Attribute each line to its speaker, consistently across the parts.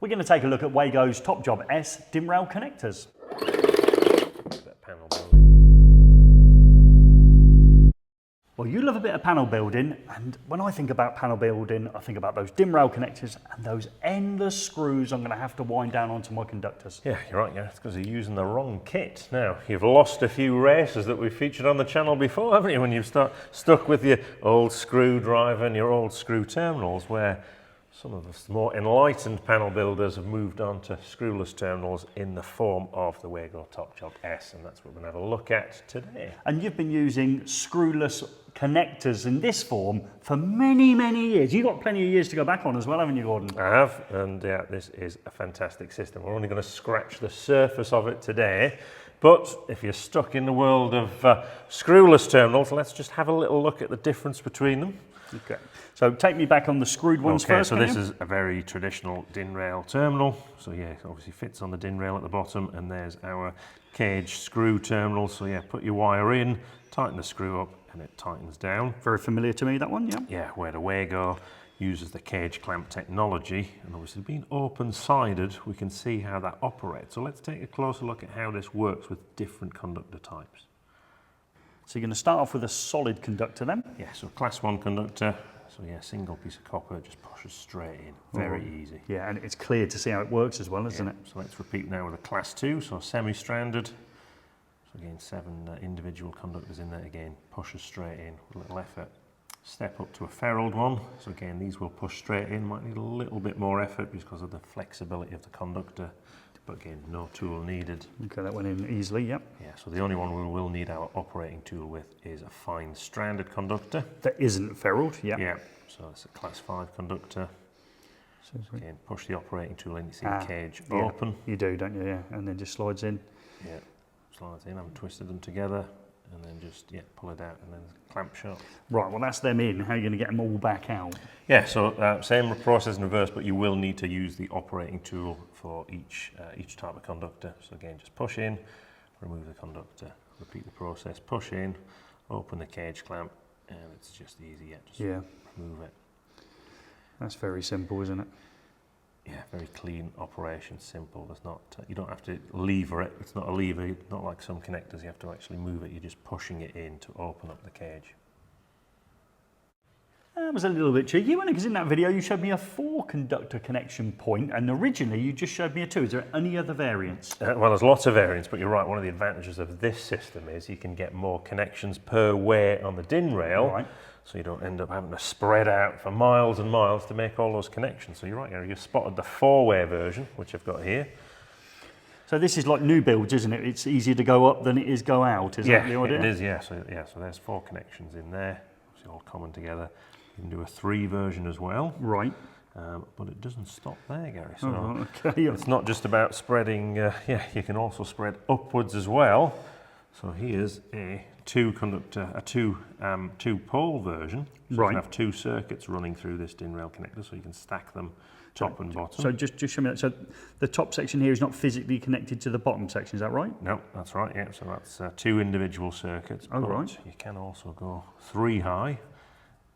Speaker 1: We're going to take a look at Wago's TopJob S DIN rail connectors.
Speaker 2: Panel building.
Speaker 1: Well, you love a bit of panel building, and when I think about panel building, I think about those DIN rail connectors and those endless screws I'm going to have to wind down onto my conductors.
Speaker 2: Yeah, you're right, yeah, it's because you're using the wrong kit. Now, you've lost a few races that we've featured on the channel before, haven't you, when you've stuck with your old screwdriver and your old screw terminals, where some of us more enlightened panel builders have moved on to screwless terminals in the form of the Wago TopJob S, and that's what we're going to have a look at today.
Speaker 1: And you've been using screwless connectors in this form for many, many years. You've got plenty of years to go back on as well, haven't you, Gordon?
Speaker 2: I have, and yeah, this is a fantastic system. We're only going to scratch the surface of it today, but if you're stuck in the world of screwless terminals, let's just have a little look at the difference between them.
Speaker 1: Okay, so take me back on the screwed ones first.
Speaker 2: So this is a very traditional DIN rail terminal. So yeah, it obviously fits on the DIN rail at the bottom, and there's our cage screw terminal. So yeah, put your wire in, tighten the screw up, and it tightens down.
Speaker 1: Very familiar to me, that one, yeah.
Speaker 2: Yeah, where the Wago uses the cage clamp technology, and obviously being open-sided, we can see how that operates. So let's take a closer look at how this works with different conductor types.
Speaker 1: So you're going to start off with a solid conductor then?
Speaker 2: Yeah, so class 1 conductor. So yeah, single piece of copper, just pushes straight in, very easy.
Speaker 1: Yeah, and it's clear to see how it works as well, isn't it?
Speaker 2: So let's repeat now with a class 2, so semi-stranded. So again, 7 individual conductors in there again, pushes straight in with a little effort. Step up to a ferruled one, so again, these will push straight in, might need a little bit more effort because of the flexibility of the conductor, but again, no tool needed.
Speaker 1: Okay, that went in easily, yep.
Speaker 2: Yeah, so the only one we will need our operating tool with is a fine stranded conductor.
Speaker 1: That isn't ferruled, yeah.
Speaker 2: Yeah, so it's a class 5 conductor. So again, push the operating tool in, you see the cage open.
Speaker 1: You do, don't you, yeah, and then just slides in.
Speaker 2: Yeah, slides in, I haven't twisted them together, and then just, yeah, pull it out and then clamp shut.
Speaker 1: Right, well that's them in, how are you going to get them all back out?
Speaker 2: Yeah, so same process in reverse, but you will need to use the operating tool for each type of conductor. So again, just push in, remove the conductor, repeat the process, push in, open the cage clamp, and it's just easy, yeah, just remove it.
Speaker 1: That's very simple, isn't it?
Speaker 2: Yeah, very clean operation, simple. There's not, you don't have to lever it. It's not a lever, not like some connectors. You have to actually move it. You're just pushing it in to open up the cage.
Speaker 1: That was a little bit cheeky, wasn't it? Because in that video you showed me a 4 conductor connection point, and originally you just showed me a 2. Is there any other variants?
Speaker 2: Well, there's lots of variants, but you're right. One of the advantages of this system is you can get more connections per way on the DIN rail.
Speaker 1: Right.
Speaker 2: So you don't end up having to spread out for miles and miles to make all those connections. So you're right, Gary, you've spotted the 4-way version, which I've got here.
Speaker 1: So this is like new builds, isn't it? It's easier to go up than it is go out, is that the idea?
Speaker 2: It is, yeah. So there's 4 connections in there. It's all common together. You can do a 3 version as well.
Speaker 1: Right.
Speaker 2: But it doesn't stop there, Gary. So
Speaker 1: okay.
Speaker 2: It's not just about spreading, you can also spread upwards as well. So here's a 2-pole version. So you can have 2 circuits running through this DIN rail connector, so you can stack them top and bottom.
Speaker 1: So just show me that. So the top section here is not physically connected to the bottom section, is that right?
Speaker 2: No, that's right, yeah. So that's 2 individual circuits.
Speaker 1: Oh, right.
Speaker 2: You can also go 3 high.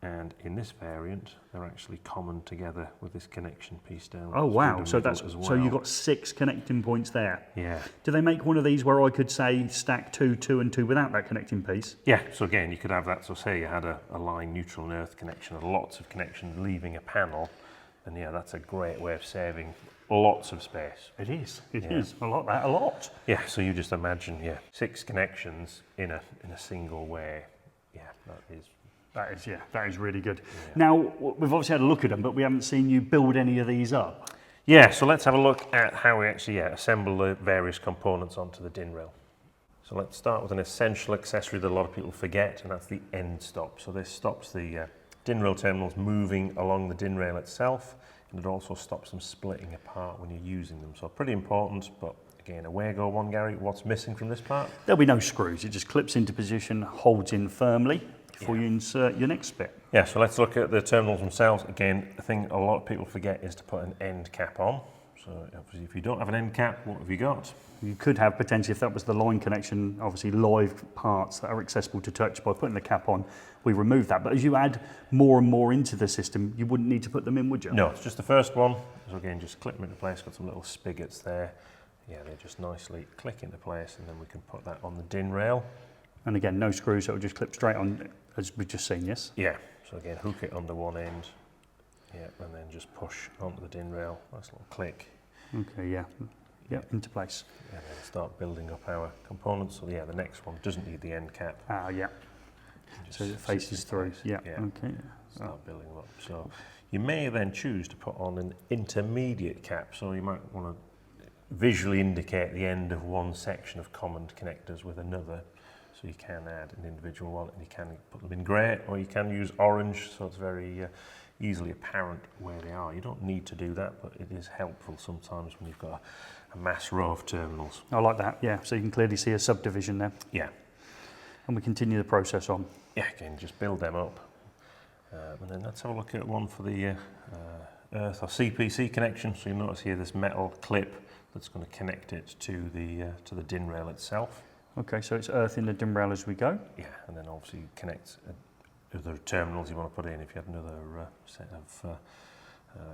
Speaker 2: And in this variant, they're actually common together with this connection piece down.
Speaker 1: Oh wow! So that's so you've got 6 connecting points there.
Speaker 2: Yeah.
Speaker 1: Do they make one of these where I could say stack 2, 2, and 2 without that connecting piece?
Speaker 2: Yeah. So again, you could have that. So say you had a line neutral and earth connection, and lots of connections leaving a panel, and yeah, that's a great way of saving lots of space.
Speaker 1: It is. It is. I like that a lot.
Speaker 2: Yeah. So you just imagine, 6 connections in a single way. Yeah, that is.
Speaker 1: That is really good. Yeah. Now, we've obviously had a look at them, but we haven't seen you build any of these up.
Speaker 2: Yeah, so let's have a look at how we actually assemble the various components onto the DIN rail. So let's start with an essential accessory that a lot of people forget, and that's the end stop. So this stops the DIN rail terminals moving along the DIN rail itself, and it also stops them splitting apart when you're using them. So pretty important, but again, a Wago one, Gary, what's missing from this part?
Speaker 1: There'll be no screws. It just clips into position, holds in firmly before you insert your next bit.
Speaker 2: Yeah, so let's look at the terminals themselves. Again, the thing a lot of people forget is to put an end cap on. So obviously if you don't have an end cap, what have you got?
Speaker 1: You could have potentially, if that was the line connection, obviously live parts that are accessible to touch. By putting the cap on, we remove that. But as you add more and more into the system, you wouldn't need to put them in, would you?
Speaker 2: No, it's just the first one. So again, just clip them into place, got some little spigots there. Yeah, they just nicely click into place, and then we can put that on the DIN rail.
Speaker 1: And again, no screws, so it'll just clip straight on, as we've just seen, yes?
Speaker 2: Yeah, so again, hook it under one end, yeah, and then just push onto the DIN rail. Nice little click.
Speaker 1: Okay, yeah. Yeah, into place.
Speaker 2: And then start building up our components. So yeah, the next one doesn't need the end cap.
Speaker 1: Ah, yeah. So it faces through. Yeah. Okay.
Speaker 2: Start building them up. So you may then choose to put on an intermediate cap. So you might want to visually indicate the end of one section of common connectors with another. So you can add an individual one, and you can put them in grey, or you can use orange, so it's very easily apparent where they are. You don't need to do that, but it is helpful sometimes when you've got a mass row of terminals.
Speaker 1: I like that, yeah. So you can clearly see a subdivision there.
Speaker 2: Yeah.
Speaker 1: And we continue the process on.
Speaker 2: Yeah, again, just build them up. And then let's have a look at one for the earth or CPC connection. So you'll notice here this metal clip that's going to connect it to the DIN rail itself.
Speaker 1: Okay, so it's earth in the DIN rail as we go.
Speaker 2: Yeah, and then obviously connect other terminals you want to put in if you have another set of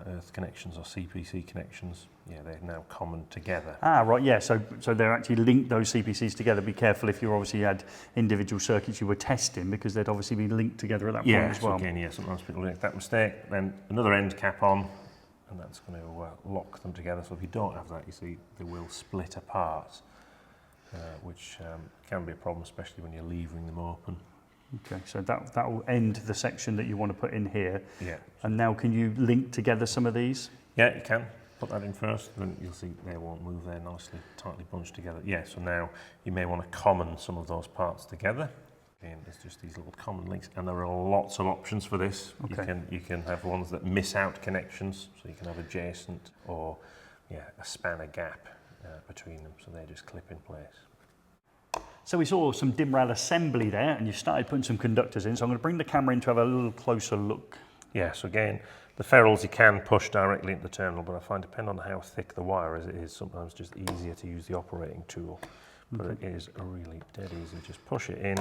Speaker 2: earth connections or CPC connections. Yeah, they're now common together.
Speaker 1: Ah, right, yeah, so they're actually linked, those CPCs together. Be careful if you obviously had individual circuits you were testing, because they'd obviously be linked together at that point as well.
Speaker 2: So again, yeah, sometimes people make that mistake. Then another end cap on, and that's going to lock them together. So if you don't have that, you see, they will split apart, which can be a problem, especially when you're leaving them open.
Speaker 1: Okay, so that will end the section that you want to put in here.
Speaker 2: Yeah.
Speaker 1: And now can you link together some of these?
Speaker 2: Yeah, you can. Put that in first, then you'll see they won't move. They're nicely, tightly bunched together. Yeah, so now you may want to common some of those parts together. Again, there's just these little common links, and there are lots of options for this. Okay. You can have ones that miss out connections, so you can have adjacent or a spanner gap between them, so they just clip in place.
Speaker 1: So we saw some DIN rail assembly there, and you started putting some conductors in, so I'm going to bring the camera in to have a little closer look. Yeah,
Speaker 2: so again, the ferrules you can push directly into the terminal, but I find depending on how thick the wire is, it is sometimes just easier to use the operating tool. But it is really dead easy. Just push it in,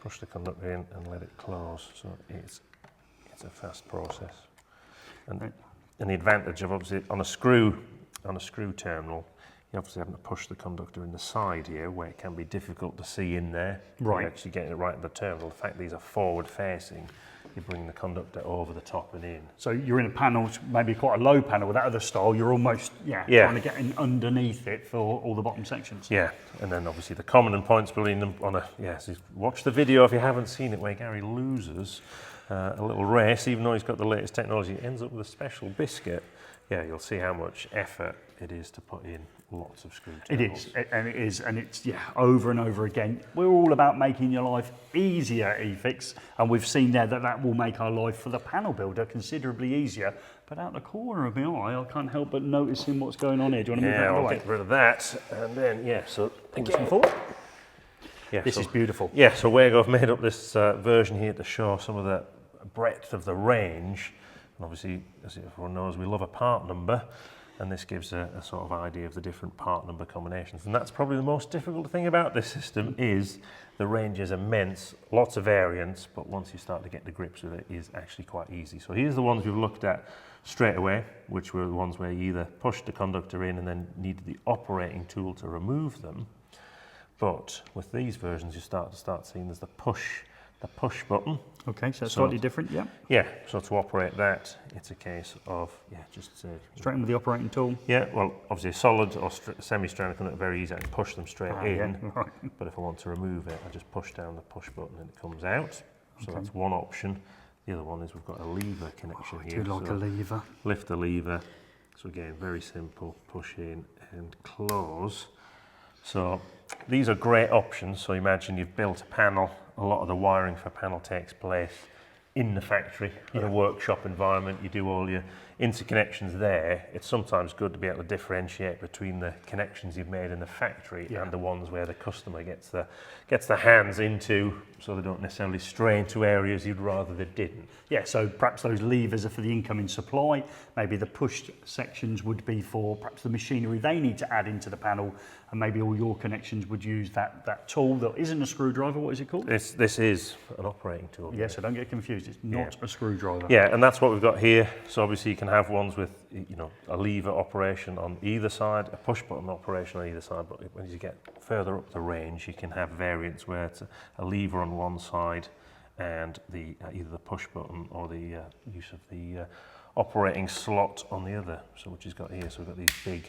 Speaker 2: push the conductor in and let it close. So it's a fast process. And the advantage of obviously on a screw terminal, you obviously having to push the conductor in the side here, where it can be difficult to see in there.
Speaker 1: Right.
Speaker 2: You're actually getting it right in the terminal. The fact these are forward facing, you bring the conductor over the top and in.
Speaker 1: So you're in a panel, maybe quite a low panel with that other style, you're almost trying to get in underneath it for all the bottom sections.
Speaker 2: Yeah, and then obviously the common and points between them on so watch the video if you haven't seen it, where Gary loses a little race, even though he's got the latest technology, he ends up with a special biscuit. Yeah, you'll see how much effort it is to put in lots of screw terminals.
Speaker 1: It is, and it's over and over again. We're all about making your life easier at eFIXX, and we've seen there that will make our life for the panel builder considerably easier. But out the corner of my eye, I can't help but noticing what's going on here. Do you want to move that out of the way?
Speaker 2: Get rid of that, and then so
Speaker 1: again, forward.
Speaker 2: Yeah,
Speaker 1: this is beautiful.
Speaker 2: Yeah, so Wago have made up this version here to show some of the breadth of the range. And obviously, as everyone knows, we love a part number, and this gives a sort of idea of the different part number combinations. And that's probably the most difficult thing about this system, is the range is immense, lots of variants, but once you start to get the grips with it, is actually quite easy. So here's the ones we've looked at straight away, which were the ones where you either pushed the conductor in and then needed the operating tool to remove them. But with these versions, you start seeing there's the push button.
Speaker 1: Okay, so it's slightly different, yeah?
Speaker 2: Yeah, so to operate that, it's a case of, just
Speaker 1: straight in with the operating tool?
Speaker 2: Yeah, well, obviously a solid or semi-stranded conductor, very easy, I can push them straight in.
Speaker 1: Yeah, right.
Speaker 2: But if I want to remove it, I just push down the push button and it comes out. So that's one option. The other one is we've got a lever connection here.
Speaker 1: I do like a lever.
Speaker 2: Lift the lever. So again, very simple, push in and close. So these are great options. So imagine you've built a panel. A lot of the wiring for a panel takes place in the factory, in a workshop environment. You do all your interconnections there, it's sometimes good to be able to differentiate between the connections you've made in the factory and the ones where the customer gets their hands into, so they don't necessarily stray into areas you'd rather they didn't.
Speaker 1: Yeah, so perhaps those levers are for the incoming supply, maybe the pushed sections would be for perhaps the machinery they need to add into the panel, and maybe all your connections would use that tool that isn't a screwdriver. What is it called?
Speaker 2: This is an operating tool.
Speaker 1: Yeah, so don't get confused, it's not a screwdriver.
Speaker 2: Yeah, and that's what we've got here. So obviously you can have ones with, you know, a lever operation on either side, a push button operation on either side, but when you get further up the range, you can have variants where it's a lever on one side and either the push button or the use of the operating slot on the other. So which is got here, so we've got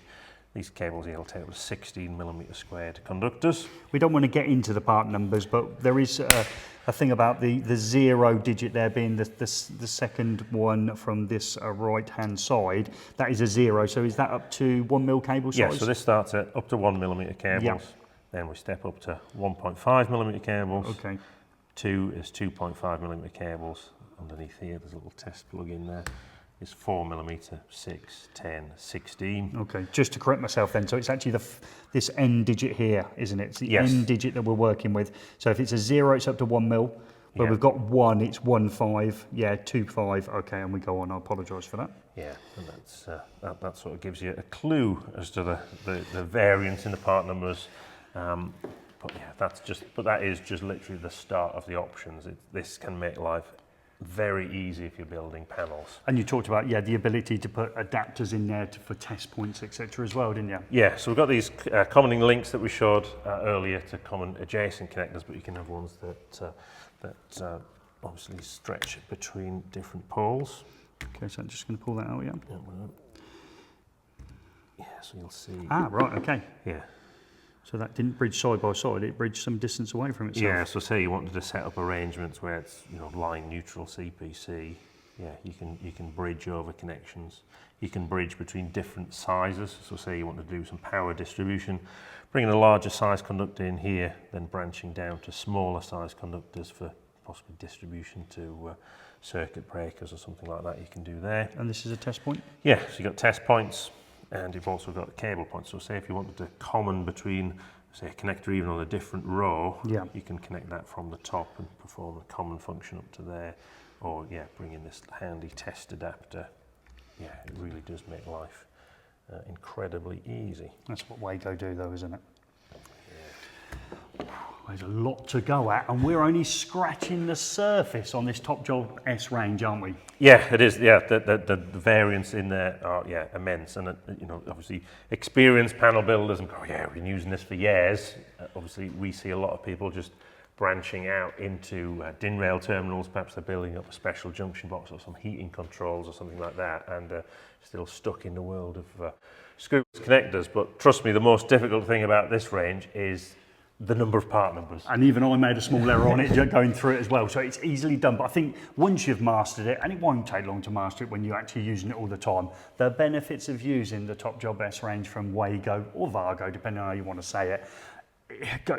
Speaker 2: these cables here will take up to 16mm squared conductors.
Speaker 1: We don't want to get into the part numbers, but there is a thing about the 0 digit there being the second one from this right hand side. That is a 0, so is that up to 1mm cable size?
Speaker 2: Yeah, so this starts at up to 1mm cables.
Speaker 1: Yep.
Speaker 2: Then we step up to 1.5mm cables.
Speaker 1: Okay.
Speaker 2: 2 is 2.5mm cables. Underneath here there's a little test plug in there. It's 4mm, 6, 10, 16.
Speaker 1: Okay, just to correct myself then, so it's actually this end digit here, isn't it? It's the
Speaker 2: Yes.
Speaker 1: end digit that we're working with. So if it's a 0, it's up to 1mm. Where we've got 1, it's 1.5. Yeah, 2.5. Okay, and we go on. I apologise for that.
Speaker 2: Yeah, and that sort of gives you a clue as to the variance in the part numbers. But yeah, that is just literally the start of the options. This can make life very easy if you're building panels.
Speaker 1: And you talked about, the ability to put adapters in there for test points, etc. as well, didn't you?
Speaker 2: Yeah, so we've got these common links that we showed earlier to common adjacent connectors, but you can have ones that obviously stretch between different poles.
Speaker 1: Okay, so I'm just going to pull that out,
Speaker 2: Yeah, so you'll see.
Speaker 1: Ah, right, okay.
Speaker 2: Yeah.
Speaker 1: So that didn't bridge side by side, it bridged some distance away from itself.
Speaker 2: Yeah, so say you wanted to set up arrangements where it's, you know, line neutral CPC, yeah, you can bridge over connections. You can bridge between different sizes. So say you want to do some power distribution, bringing a larger size conductor in here, then branching down to smaller size conductors for possibly distribution to circuit breakers or something like that you can do there.
Speaker 1: And this is a test point?
Speaker 2: Yeah, so you've got test points. And you've also got cable points. So say if you wanted to common between, say, a connector even on a different row, you can connect that from the top and perform a common function up to there. Or bring in this handy test adapter. Yeah, it really does make life incredibly easy.
Speaker 1: That's what Wago do though, isn't it? There's a lot to go at, and we're only scratching the surface on this TopJob S range, aren't we?
Speaker 2: Yeah, it is. Yeah, the variants in there are immense, and you know, obviously experienced panel builders and we've been using this for years. Obviously, we see a lot of people just branching out into DIN rail terminals. Perhaps they're building up a special junction box or some heating controls or something like that, and still stuck in the world of screwless connectors. But trust me, the most difficult thing about this range is the number of part numbers.
Speaker 1: And even I made a small error on it going through it as well, so it's easily done. But I think once you've mastered it, and it won't take long to master it when you're actually using it all the time, the benefits of using the TopJob S range from Wago or Wago, depending on how you want to say it,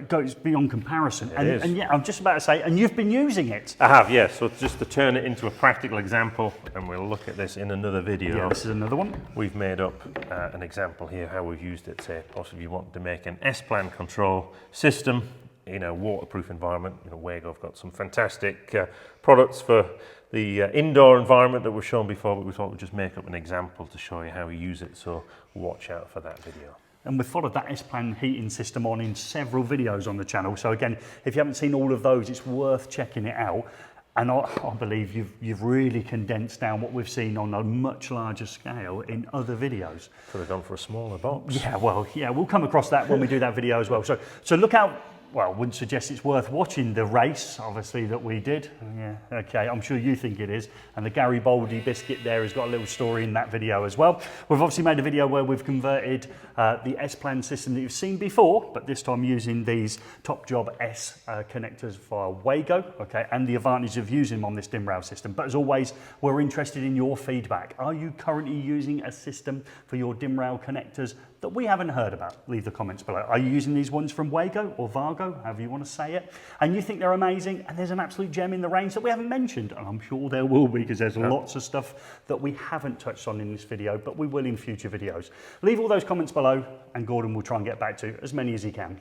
Speaker 1: goes beyond comparison. And I'm just about to say, and you've been using it.
Speaker 2: I have, yes. So just to turn it into a practical example, and we'll look at this in another video.
Speaker 1: Yeah, this is another one.
Speaker 2: We've made up an example here how we've used it. Say, possibly you want to make an Splan control system in a waterproof environment. You know, Wago have got some fantastic products for the indoor environment that we've shown before, but we thought we'd just make up an example to show you how we use it. So watch out for that video.
Speaker 1: And we've followed that Splan heating system on in several videos on the channel. So again, if you haven't seen all of those, it's worth checking it out. And I believe you've really condensed down what we've seen on a much larger scale in other videos.
Speaker 2: Could have gone for a smaller box.
Speaker 1: Yeah, well, we'll come across that when we do that video as well. So look out. Well, wouldn't suggest it's worth watching the race, obviously, that we did. Yeah, okay, I'm sure you think it is. And the Garibaldi biscuit there has got a little story in that video as well. We've obviously made a video where we've converted the Splan system that you've seen before, but this time using these TopJob S connectors via Wago, okay, and the advantage of using them on this DIN rail system. But as always, we're interested in your feedback. Are you currently using a system for your DIN rail connectors? that we haven't heard about? Leave the comments below. Are you using these ones from Wago or Wago, however you want to say it, and you think they're amazing, and there's an absolute gem in the range that we haven't mentioned, and I'm sure there will be, because there's lots of stuff that we haven't touched on in this video, but we will in future videos. Leave all those comments below, and Gordon will try and get back to as many as he can.